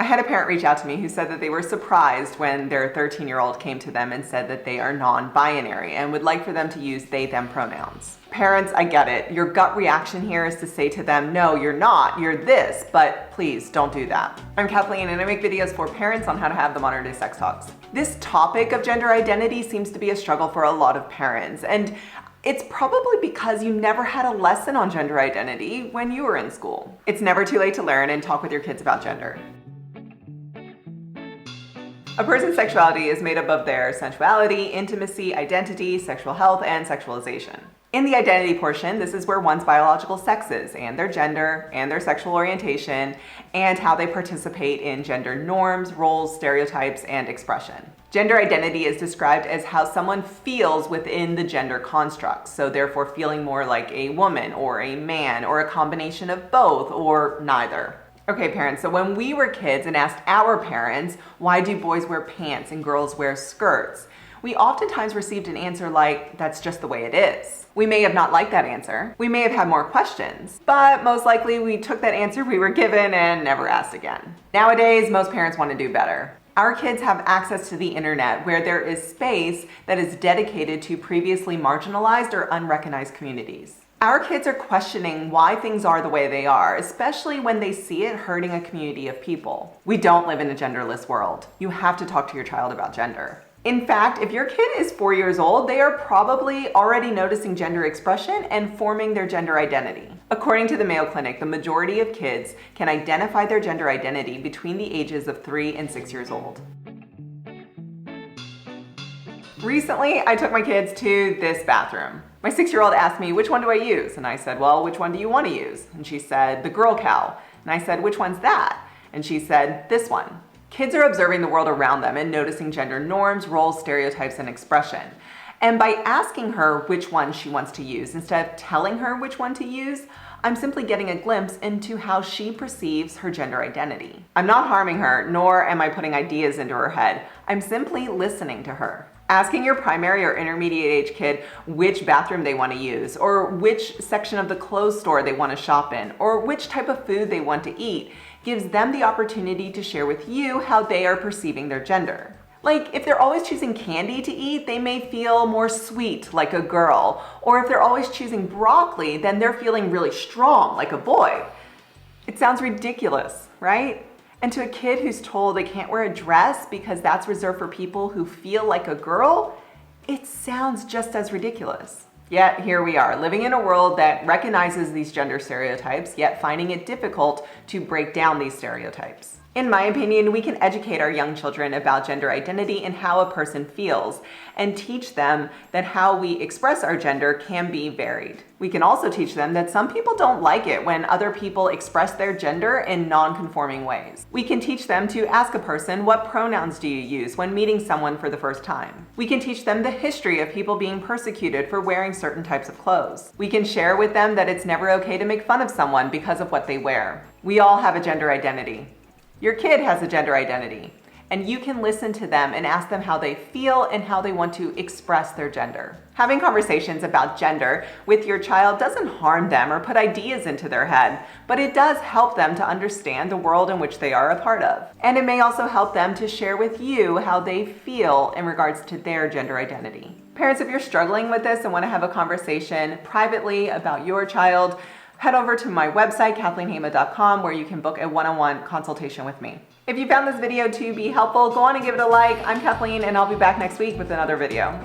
had a parent reach out to me who said that they were surprised when their 13-year-old came to them and said that they are non-binary and would like for them to use they, them pronouns. Parents, I get it. Your gut reaction here is to say to them, no, you're not, you're this, but please don't do that. I'm Kathleen and I make videos for parents on how to have the modern day sex talks. This topic of gender identity seems to be a struggle for a lot of parents, and it's probably because you never had a lesson on gender identity when you were in school. It's never too late to learn and talk with your kids about gender. A person's sexuality is made up of their sensuality, intimacy, identity, sexual health, and sexualization. In the identity portion, this is where one's biological sex is, and their gender, and their sexual orientation, and how they participate in gender norms, roles, stereotypes, and expression. Gender identity is described as how someone feels within the gender constructs, so therefore feeling more like a woman or a man or a combination of both or neither. Okay, parents, so when we were kids and asked our parents, why do boys wear pants and girls wear skirts? We oftentimes received an answer like, that's just the way it is. We may have not liked that answer. We may have had more questions, but most likely we took that answer we were given and never asked again. Nowadays, most parents want to do better. Our kids have access to the internet where there is space that is dedicated to previously marginalized or unrecognized communities. Our kids are questioning why things are the way they are, especially when they see it hurting a community of people. We don't live in a genderless world. You have to talk to your child about gender. In fact, if your kid is 4 years old, they are probably already noticing gender expression and forming their gender identity. According to the Mayo Clinic, the majority of kids can identify their gender identity between the ages of 3 and 6 years old. Recently, I took my kids to this bathroom. My 6-year-old asked me, which one do I use? And I said, well, which one do you want to use? And she said, the girl cow. And I said, which one's that? And she said, this one. Kids are observing the world around them and noticing gender norms, roles, stereotypes, and expression. And by asking her which one she wants to use, instead of telling her which one to use, I'm simply getting a glimpse into how she perceives her gender identity. I'm not harming her, nor am I putting ideas into her head. I'm simply listening to her. Asking your primary or intermediate age kid which bathroom they want to use, or which section of the clothes store they want to shop in, or which type of food they want to eat, gives them the opportunity to share with you how they are perceiving their gender. Like, if they're always choosing candy to eat, they may feel more sweet, like a girl. Or if they're always choosing broccoli, then they're feeling really strong, like a boy. It sounds ridiculous, right? And to a kid who's told they can't wear a dress because that's reserved for people who feel like a girl, it sounds just as ridiculous. Yet here we are, living in a world that recognizes these gender stereotypes, yet finding it difficult to break down these stereotypes. In my opinion, we can educate our young children about gender identity and how a person feels, and teach them that how we express our gender can be varied. We can also teach them that some people don't like it when other people express their gender in non-conforming ways. We can teach them to ask a person, what pronouns do you use when meeting someone for the first time? We can teach them the history of people being persecuted for wearing certain types of clothes. We can share with them that it's never okay to make fun of someone because of what they wear. We all have a gender identity. Your kid has a gender identity, and you can listen to them and ask them how they feel and how they want to express their gender. Having conversations about gender with your child doesn't harm them or put ideas into their head, but it does help them to understand the world in which they are a part of. And it may also help them to share with you how they feel in regards to their gender identity. Parents, if you're struggling with this and want to have a conversation privately about your child, head over to my website, KathleenHema.com, where you can book a one-on-one consultation with me. If you found this video to be helpful, go on and give it a like. I'm Kathleen, and I'll be back next week with another video.